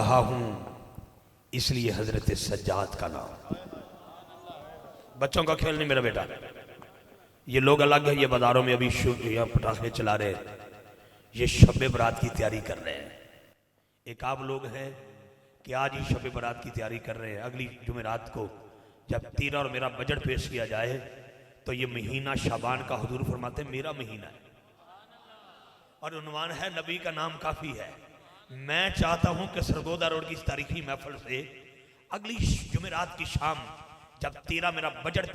रहा हूं इसलिए हजरत सज्जाद का नाम। बच्चों का खेल नहीं मेरा बेटा, ये लोग अलग है, ये बाजारों में अभी यहाँ पटाखे चला रहे हैं, ये शब बरात की तैयारी कर रहे हैं। एक आप लोग हैं कि आज ही शब बरात की तैयारी कर रहे हैं, अगली जुमेरात को जब तेरा और मेरा बजट पेश किया जाए तो ये महीना शाबान का हुजूर फरमाते मेरा महीना है और उन्वान है नबी का नाम काफी है। मैं चाहता हूं कि सरगोदा रोड की इस तारीखी महफिल से अगली जुमेरात की शाम जब तेरा मेरा बजट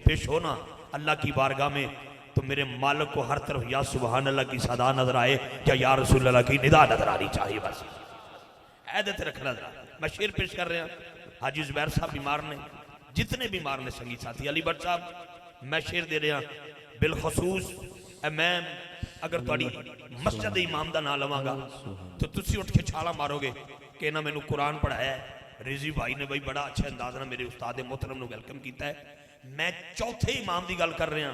पेश हो ना अल्लाह की बारगाह में, तो मेरे मालिक को हर तरफ या सुबहान अल्लाह की सदा नजर आए या रसूल अल्लाह की निदा नजर आनी चाहिए। बस ऐदत रखना। मैं शेर पेश कर रहे हैं, हाजी जुबैर साहब बीमार ने, जितने बीमार ने संगीत साथी अली भट्ट साहब, मैं शेर दे रहा बिलखसूस मैं अगर थोड़ी मस्जिद इमाम का ना लवांगा तो तुसी उठ के छाला मारोगे कि ना मैनू कुरान पढ़ाया है। रिजी भाई ने भाई बड़ा अच्छा अंदाज ना मेरे उस्ताद मोहतरम ने वेलकम किया है। मैं चौथे इमाम की गल कर रहा,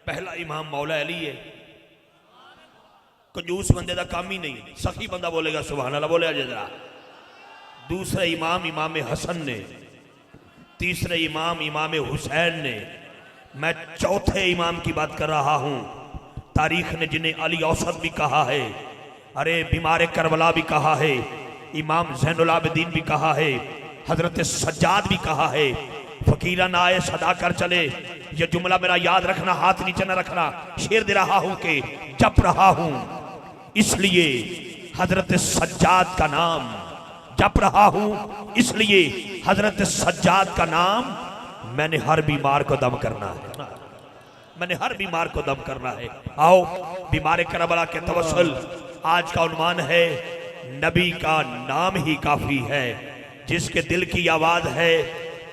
पहला इमाम मौला अली है, कंजूस बंदे का काम ही नहीं, सखी बंदा बोलेगा सुभान अल्लाह बोले जरा। दूसरा इमाम इमाम हसन ने, तीसरे इमाम इमाम हुसैन ने, मैं चौथे इमाम की बात कर रहा हूं। तारीख ने जिन्हें अली औसत भी कहा है, अरे बीमार करबला भी कहा है, इमाम ज़ैनुल आबिदीन भी कहा है, हजरत सज्जाद भी कहा है। फकीरा ना आए सदा कर चले, ये जुमला मेरा याद रखना, हाथ नीचे न रखना। शेर दे रहा हूं कि जप रहा हूं इसलिए हजरत सज्जाद का नाम, जप रहा हूं इसलिए हजरत सज्जाद का नाम। मैंने हर बीमार को दम करना है, मैंने हर बीमार को दम करना है। आओ बीमार करबला के तवस्सुल, आज का उन्वान है नबी का नाम ही काफी है। जिसके दिल की आवाज है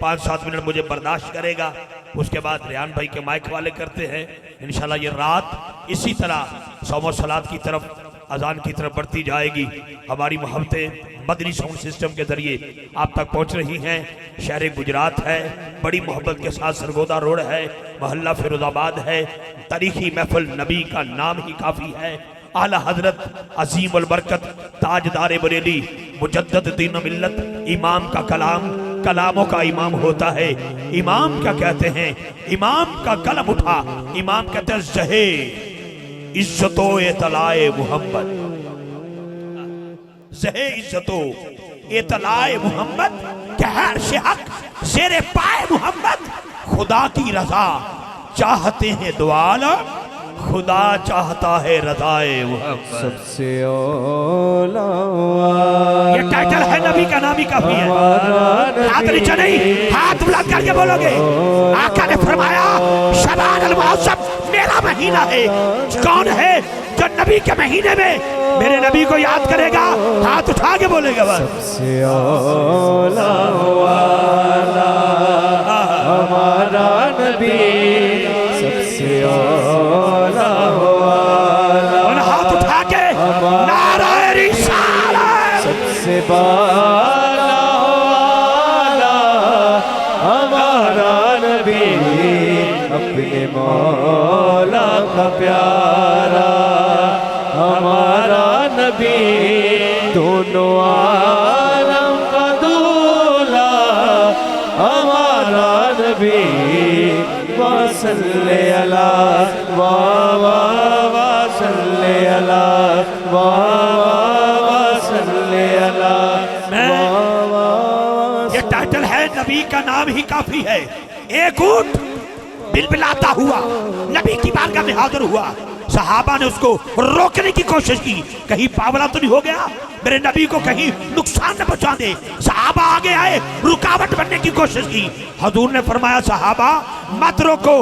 5-7 मिनट मुझे बर्दाश्त करेगा, उसके बाद रियान भाई के माइक वाले करते हैं। इंशाल्लाह ये रात इसी तरह सौम सलात की तरफ, अजान की तरफ बढ़ती जाएगी। हमारी मोहब्बतें मदनी साउंड सिस्टम के जरिए आप तक पहुंच रही हैं। शहर गुजरात है, बड़ी मोहब्बत के साथ सरगोदा रोड है, मोहल्ला फिरोजाबाद है। तारीखी महफिल नबी का नाम ही काफी है। आला हजरत अजीम अल बरकत ताजदार बरेली मुजद्दद दीन मिल्लत, इमाम का कलाम कलामों का इमाम होता है। इमाम क्या कहते हैं? इमाम का कलम उठा, इमाम कहते हैं जहे इज्जतो ए तलाए मोहम्मद, जहे इज्जतो ए तलाए मोहम्मद, कहर से हक शेरे पाए मोहम्मद। खुदा की रजा चाहते हैं दुआला, खुदा चाहता है रज़ाए मोहम्मद। सबसे औला ये टाइटल है नबी का नाम ही काफी है। हाथ नीचे नहीं, हाथ बुलंद करके बोलोगे। आका ने फरमाया शबान अल मुअज़्ज़म मेरा महीना है। कौन है जो नबी के महीने में मेरे नबी को याद करेगा? हाथ उठा के बोलेगा बस। सबसे औला वाला हमारा नबी, सबसे औला वाला, और हाथ उठा के नाराए रिसालत, सबसे बाला वाला हमारा नबी, अपने मौला का प्यारा हमारा नबी, दोनों आलम का दूल्हा हमारा नबी। वसल्ले अला वसल्ले अला वसल्ले अला। ये टाइटल है नबी का नाम ही काफी है। एक ऊंट बिलबिलाता हुआ नबी की बारगाह में हाजिर हुआ। सहाबा ने उसको रोकने की कोशिश की, कहीं पावला तो नहीं हो गया, मेरे नबी को कहीं नुकसान न पहुंचा दे। सहाबा आगे आए, रुकावट बनने की कोशिश की। हुजूर ने फरमाया साहबा मत रोको,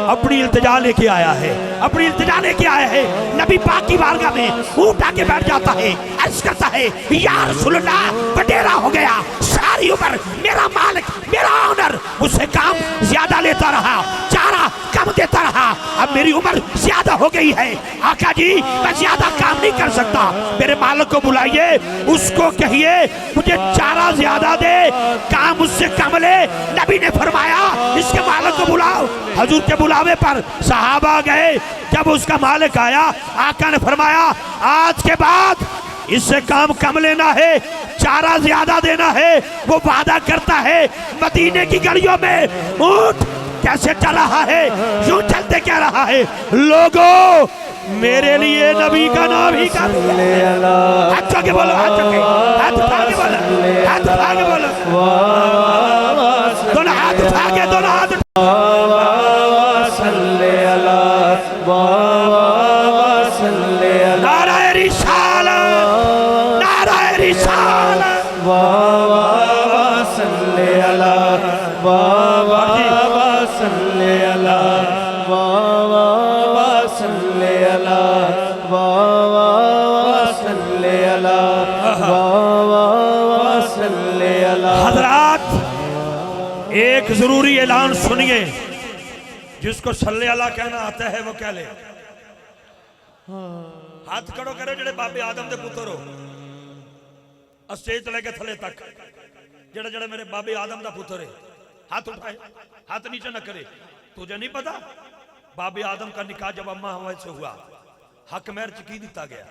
अपनी इल्तिजा लेके आया है, अपनी इल्तिजा लेके आया है। नबी पाक की बारगाह में ऊंट आके बैठ जाता है, अर्ज करता है या रसूलल्लाह बटेरा हो गया, सारी उम्र मेरा मालिक मेरा ऑनर मुझसे काम ज्यादा लेता रहा, चारा कम देता रहा, अब मेरी उम्र ज्यादा हो गई है। आका जी मैं ज्यादा काम नहीं कर सकता, मेरे मालिक को बुलाइए, उसको कहिए मुझे चारा ज्यादा दे, काम मुझसे कम ले। नबी ने फरमाया इसके मालिक को बुलाओ। हजूर के बुलावे पर सहाबा गए। जब उसका मालिक आया, आका ने फरमाया आज के बाद इससे काम कम लेना है, चारा ज्यादा देना है। वो वादा करता है। मदीने की गलियों में ऊंट कैसे चल रहा है, यूं चलते क्या रहा है। लोगों, मेरे लिए नबी का नाम ही का हाथ चौके बोलो, हाथ चौके, हाथ उठा के बोलो, हाथ उठा के बोलो, दोनों हाथ उठा के, दोनों हाथ नाराए रिसालत, नाराए रिसालत। हजरात, एक जरूरी ऐलान सुनिए। जिसको सल्ले अला कहना आता है वो कह ले। हाथ खड़ो करो जेड़े बाबे आदम दे पुत्र हो, स्टेज तो लेके थले तक जेड़ा जेड़ा मेरे बाबे आदम दा पुत्र है, हाथ उठाए, हाथ नीचे न करे। तुझे नहीं पता बाबे आदम का निकाह जब अम्मा हवा से हुआ, हक महर च की दिता गया?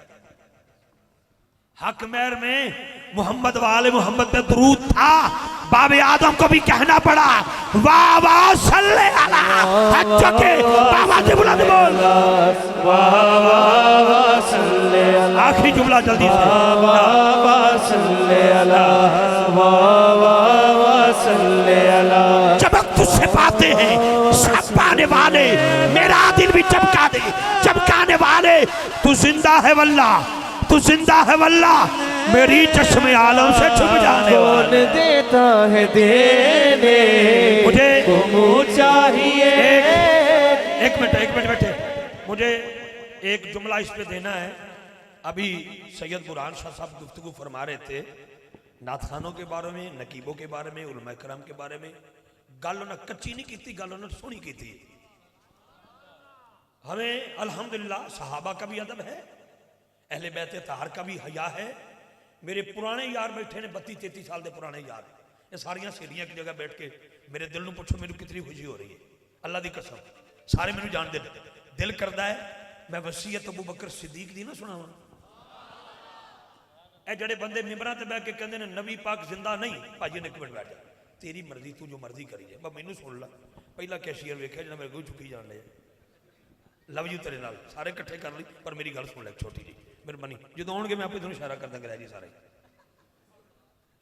हक महर में मोहम्मद वाले मोहम्मद पे दरूद था। बाबे आदम को भी कहना पड़ा वाह वाह सल्ले अला। अच्छा के बाबा जी बुला दे, बोल आखिरी जुमला जल्दी से। चमक तुझसे पाते हैं सब पाने वाले, मेरा दिल भी चमका दे चमकाने वाले। तू जिंदा है वल्ला, तू जिंदा है वल्ला, मेरी चश्मे आलम से छुप जाने वाले। देता है देने मुझे चाहिए। एक मिनट बैठे, मुझे एक जुमला इस पे देना है। अभी सैयद बुरहान शाह साहब गुफ्तगू फरमा रहे थे नाथखानों के बारे में, नकीबों के बारे में, उलमा करम के बारे में। गल उन्हें कच्ची नहीं की, गल उन्हें सोहनी की थी। हमें अल्हम्दुलिल्लाह सहाबा का भी अदब है, अहले बैत ताहर का भी हया है। मेरे पुराने यार बैठे ने 32-33 साल के पुराने यार, ये सारिया सहेलियां की जगह बैठ के मेरे दिल में पुछो मैनू कितनी खुशी हो रही है। अल्लाह की कसम सारे मैनू जानते हैं। दिल करता है मैं वसीयत अबू बकर सिद्दीक दी ना सुनावा। ए जड़े बंदे मिंबरां ते बैठ के कहंदे ने नबी पाक जिंदा नहीं, भाजी ने एक मिनट बैठ जा, तेरी मर्जी, तू जो मर्जी करी जाए, मैनू सुन ला। पहला कैशियर वेख्या जो मेरे को चुकी जान लिया, लव यू तेरे नाल, सारे इकट्ठे कर ली। पर मेरी गल सुन ले छोटी जी, मेहरबानी, जो आउणगे मैं आपे तुहानूं इशारा कर दांगा जी सारे।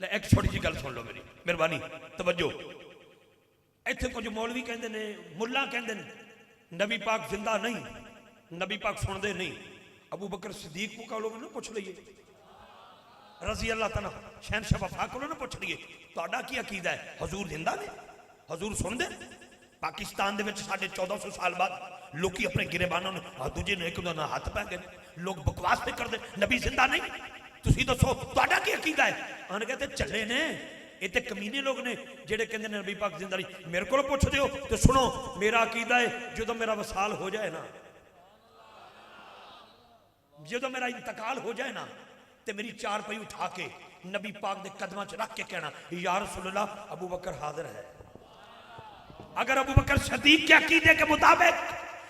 ले एक छोटी जी गल सुन लो मेरी, मेहरबानी तवज्जो। इत्थे कुछ मौलवी कहंदे ने, मुल्ला कहंदे ने नबी पाक जिंदा नहीं, नबी पाक सुनदे नहीं। अबू बकर सिद्दीक को लोग ना पुछ लीए, रजी अल्लाह तआला शहनशाह वफा को ना पुछ लीए तुहाडा की अकीदा है, हजूर जिंदा ने, हजूर सुनदे? पाकिस्तान दे विच साढ़े 1400 साल बाद लोग अपने गिरेबानों ने दूजे ने एक ना हाथ पै गए, लोग बकवास पे करते नबी जिंदा नहीं। तुसी दसो तुहाडा की अकीदा है? आने कहते चले ने ये तो कमीने लोग ने जेडे कहते नबी पाक जिंदा नहीं। मेरे को पुछते हो तो सुनो, मेरा अकीदा है जो मेरा वसाल हो जाए ना, जो मेरा इंतकाल हो जाए ना, तो मेरी चार पई उठा के नबी पाक के कदमां च रख के कहना या रसूलल्लाह अबू बकर हाजिर है। अगर अबू बकर सिद्दीक के अकीदे के मुताबिक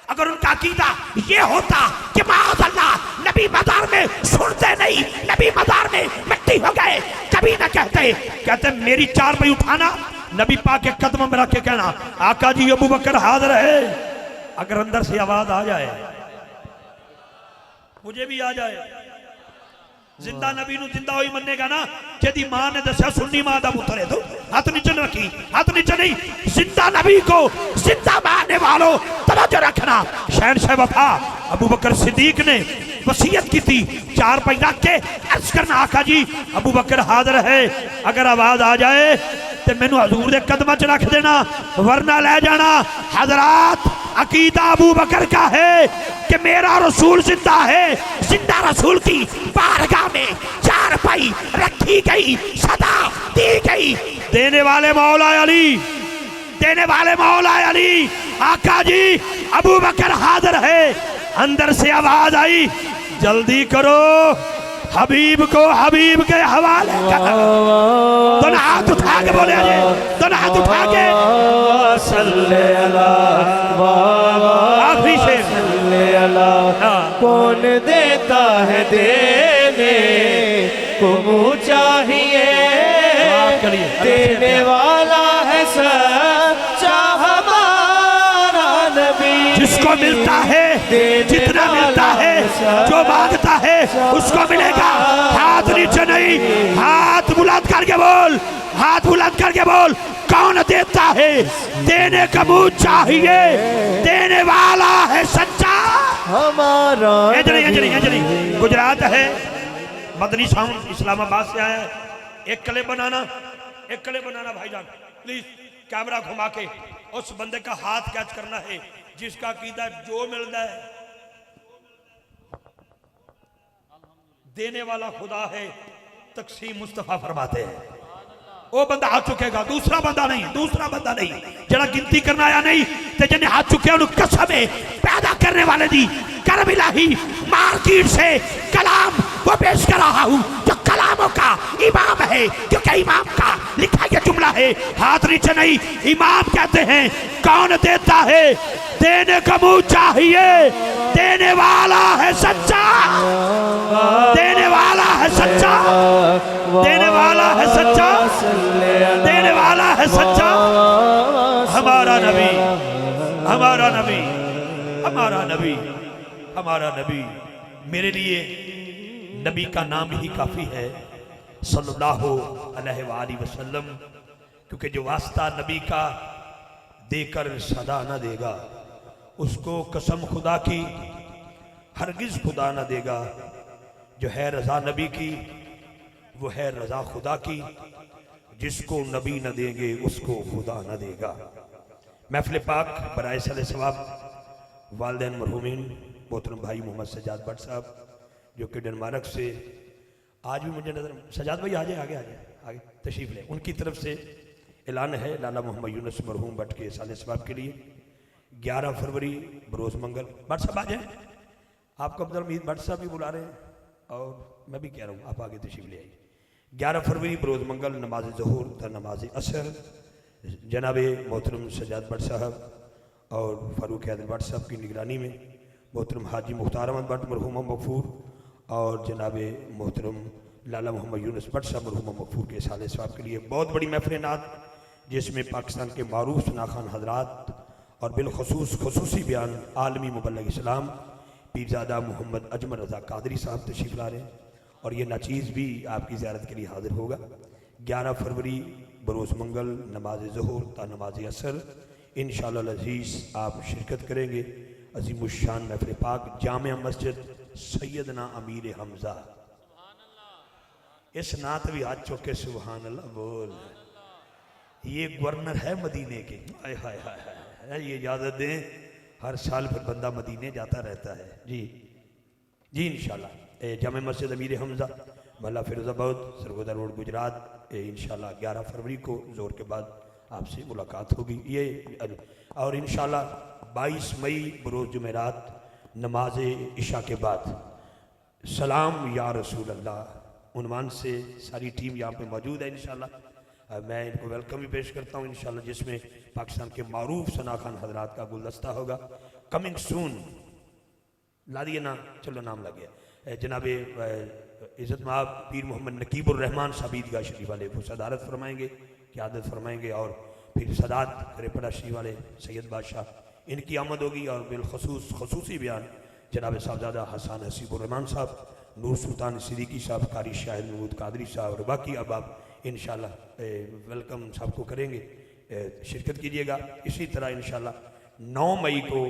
अगर उनका अकीदा ये होता कि माअज़ल्लाह नबी मज़ार में सुनते नहीं, नबी मज़ार में मिट्टी हो गए, कभी ना कहते मेरी चार पे उठाना, नबी पाक के कदमों में रख के कहना आका जी अबू बकर हाजिर है। अगर अंदर से आवाज आ जाए, मुझे भी आ जाए, जिंदा नबी नू जिंदा होई मन्नेगा ना, जेदी मां ने दस्या सुन्नी मां दा पुत्र है। तो हाथ नीचे रखी, हाथ नीचे नहीं, जिंदा नबी को जिंदा मानने वालों तवज्जो रखना। शहनशाह वफा अबू बकर सिद्दीक ने वसीयत की थी, चार पाई रख के अर्ज करना आका जी अबू बकर हाजिर है। अगर आवाज आ जाए तो मैनू हजूर दे कदमां च रख देना, वरना ले जाना। हजरात अकीदा अबू बकर का है कि मेरा रसूल जिंदा है, जिंदा रसूल की बारगाह में चार पाई रखी गई, सदा दी गई। देने वाले मौला अली, देने वाले मौला अली, आका जी अबू बकर हाजिर है। अंदर से आवाज आई जल्दी करो, हबीब को हबीब के हवाले करो। दोनों हाथ उठा के बोले, दोनों हाथ उठा के सल्ले अला देने को मुँह चाहिए, देने वाला है सच्चा हमारा नबी। जिसको मिलता है जितना मिलता है, जो मांगता है उसको मिलेगा। हाथ नीचे नहीं, हाथ बुलंद करके बोल, हाथ बुलंद करके बोल, कौन देता है? देने का मुँह चाहिए, देने वाला है सच्चा हमारा। गुजरात है, मदनी साउंड इस्लामाबाद से आया है। एक क्लिप बनाना भाईजान प्लीज, कैमरा घुमा के उस बंदे का हाथ कैच करना है जिसका कीदा जो मिलता है। देने वाला खुदा है, तकसीम मुस्तफा फरमाते हैं। वो बंदा हाथ चुकेगा, दूसरा बंदा नहीं, जरा गिनती करना आया नहीं ते जिन्हें हाथ चुके उन्हें कसम है पैदा करने वाले दी करम इलाही मार्केट से कलाम वो पेश कर रहा हूं जो कलामों का इमाम है, क्योंकि इमाम का लिखा यह जुमला है। हाथ नीचे नहीं, इमाम कहते हैं कौन देता है? देने का मुँह चाहिए, देने वाला है सच्चा, देने वाला है सच्चा, देने वाला है सच्चा, देने वाला है सच्चा। हमारा नबी, हमारा नबी, हमारा नबी, हमारा नबी। मेरे लिए नबी का नाम ही काफी है, सल्लल्लाहु अलैहि वसल्लम, क्योंकि जो वास्ता नबी का देकर सदा न देगा उसको कसम खुदा की हरगिज खुदा न देगा। जो है रजा नबी की वो है रजा खुदा की, जिसको नबी न देंगे उसको खुदा न देगा। महफिल पाक बराए सले सवाब वालिदैन मरहूमीन मोहतरम भाई मोहम्मद सजाद भट्ट साहब जो कि डेनमार्क से आज भी मुझे नजर, सजाद भाई आगे आगे आगे आगे तशरीफ ले, उनकी तरफ से ऐलान है लाला मोहम्मद यूनुस मरहूम भट्ट के साले सवाब के लिए 11 फरवरी बरोज़ मंगल। भट्ट साहब आ जाए, आपको अब्दुल हमीद भट्ट साहब भी बुला रहे हैं और मैं भी कह रहा हूँ आप आगे तशरीफ ले आइए। 11 फरवरी बरोज़ मंगल नमाज ज़ोहर त नमाज असर जनाब मोहतरम सजाद भट्ट साहब और फ़ारूक हैदर भट्ट साहब की निगरानी में मोहतरम हाजी मुख्तार अहमद भट्ट मरहूम मगफूर और जनाब मोहतरम लाला मोहम्मद यूनुस भट्ट साहब मरहूम मगफूर के साले सवाब के लिए बहुत बड़ी महफिल नात, जिसमें पाकिस्तान के मारूफ सनाखान हजरात और बिलखसूस खसूसी बयान आलमी मुबल्लिग इस्लाम पीरजादा मोहम्मद अजमल रज़ा कादरी साहब तशरीफ ला रहे हैं और ये नाचीज़ भी आपकी ज़ियारत के लिए हाजिर होगा। 11 फरवरी बरोज़ मंगल नमाज ज़ोहर ता नमाज असर इंशाअल्लाह अज़ीज़ आप शिरकत करेंगे। अज़ीमुश्शान महफ़िल पाक जामिया मस्जिद सैयदना अमीर हमज़ा, इस नात भी हाथ चौके सुबहान अल्लाह बोल। ये गवर्नर है मदीने के, हाय हाय हाय हाय, ये इजाज़त दें हर साल फिर बंदा मदीने जाता रहता है। जी जी इंशाल्लाह जामे मस्जिद अमीर हमज़ा मल्ला फिरोज़ाबाद सरगोदा रोड गुजरात इंशाल्लाह 11 फरवरी को ज़ोर के बाद आपसे मुलाकात होगी ये। और इंशाल्लाह 22 मई बरोज़ जुमेरात नमाज इशा के बाद सलाम या रसूल अल्लाह उन्वान से सारी टीम यहाँ पे मौजूद है। इंशाल्लाह मैं इनको वेलकम भी पेश करता हूँ इंशाल्लाह, जिसमें पाकिस्तान के मारूफ सनाखान हजरात का गुलदस्ता होगा। कमिंग सून ला दिए ना, चलो नाम लग गया। जनाब इज़्ज़त माब पीर मोहम्मद नकीबुर रहमान साहब ईदगाह शरीफ वाले वो सदारत फरमाएंगे, क़यादत फरमाएंगे और फिर सदात रेपड़ा शरीफ वाले सैयद बादशाह इनकी आमद होगी और बिलखसूस खसूसी बयान जनाब साहबजादा हसन हसीबुर रहमान साहब, नूर सुल्तान सिद्दीकी साहब, कारी शाहिद महमूद कादरी साहब और बाकी अब आप इंशाल्लाह वेलकम सबको करेंगे, शिरकत कीजिएगा। इसी तरह इंशाल्लाह 9 मई को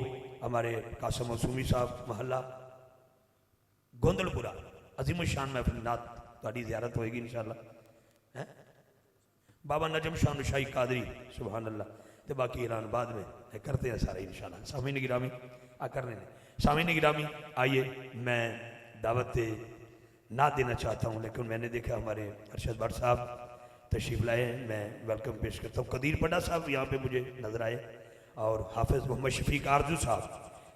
हमारे कासम मसूमी साहब महल्ला गोंदलपुरा अजीमुशान महफिल नात ताड़ी ज़ियारत होएगी इंशाल्लाह। बाबा नजम शाह शाही कादरी सुभान अल्लाह, तो बाकी ऐलान बाद में करते हैं सारे इंशाल्लाह। सामीन गिरामी आ करने सामीन गिरामी आइए, मैं दावत ना देना चाहता हूँ लेकिन मैंने देखा हमारे अरशद भट्ट साहब तशरीफ़ लाए, मैं वेलकम पेश करता हूँ। कदीर पड्डा साहब यहाँ पे मुझे नज़र आए और हाफिज़ मोहम्मद शफीक आरजू साहब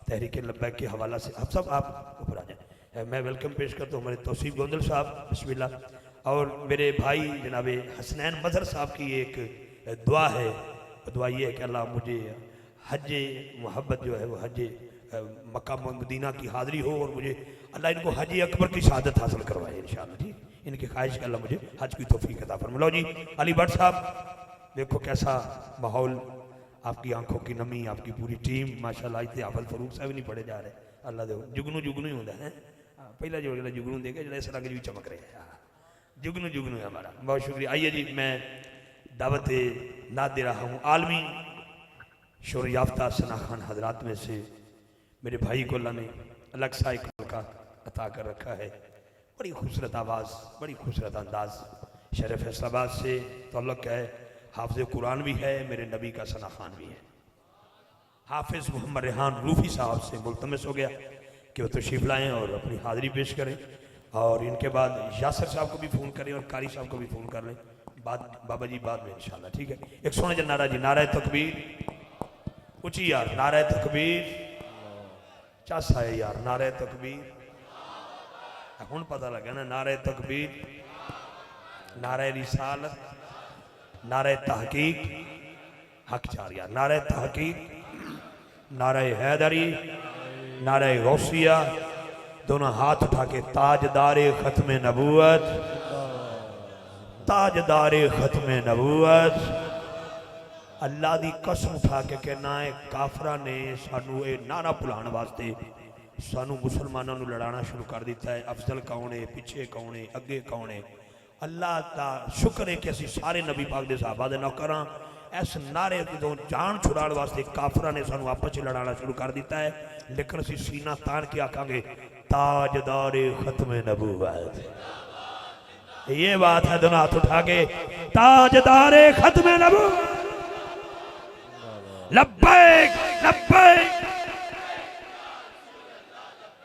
तहरीक लब्बैक के हवाला से आप सब आप ऊपर आ जाए। मैं वेलकम पेश करता हूँ हमारे तौसीफ गोंदल साहब बिस्मिल्लाह, और मेरे भाई जनाब हसनैन मजहर साहब की एक दुआ है, दुआ ये है कि अल्लाह मुझे हज मोहब्बत जो है वो हज मक्का मदीना की हाज़िरी हो और मुझे अल्लाह इनको हज अकबर की शहादत हासिल करवाए इंशाअल्लाह जी। इनकी ख्वाहिश का अल्लाह मुझे हज की तौफीक अता फरमाए। लो जी अली भट्ट साहब, देखो कैसा माहौल, आपकी आंखों की नमी, आपकी पूरी टीम माशाल्लाह। इतने हाफिज फरूक साहब नहीं पढ़े जा रहे, अल्लाह दे जुगनू जुगनू ही होता है। पहला जो जुगनू देखे जो इस रंग भी चमक रहे हैं, जुगनू जुगनू है हमारा। बहुत शुक्रिया। आइए जी, मैं दावत नाद दे रहा हूँ। आलमी शोर याफ्ता सना खान हजरात में से मेरे भाई को अल्लाह ने अलग सा एक मौका अता कर रखा है। बड़ी खूबसूरत आवाज़, बड़ी खूबसूरत अंदाज, शहर फैसलाबाद से तल्लुक़ है। हाफिज़ कुरान भी है, मेरे नबी का सना खान भी है। हाफिज़ मोहम्मद रेहान रूफी साहब से मुल्तमस हो गया कि वो तशरीफ़ लाएँ और अपनी हाज़िरी पेश करें, और इनके बाद यासर साहब को भी फ़ोन करें और कारी साहब को भी फ़ोन कर लें। बाद बाबा जी बाद में इंशाल्लाह, ठीक है। एक सोने जन नारा जी, नारा तकबीर ऊँची यार, नारा तकबीर चासा है यार, नारा तकबीर। हुण पता लगा ना, नारा तकबीर, नारा रिसालत, नारा तहकीक, हक चार यार, नारा तहकीक, नारा हैदरी, नारा गौसिया। दोनों हाथ उठा के ताजदारे खत्म नबूवत, ताजदारे खत्म नबूवत। अल्लाह की कसम उठा के कहना है, काफरा ने सानू ये नारा भुलाने वास्ते सानू मुसलमानों को लड़ाना शुरू कर दिता है। अफजल कौन है, पिछे कौन है, अगे कौन है। अल्लाह का शुक्र है कि असी सारे नबी पाक दे सहाबा दे नौकर हां। इस नारे तो जान छुड़ाने वास्ते काफरा ने सानू आपस में लड़ाना शुरू कर दिता है, लेकिन असी सीना तान के आखांगे ताजदारे खत्म नबूवत। ये बात है, दोनों हाथ उठा के ताजदारे खत्म नबूवत।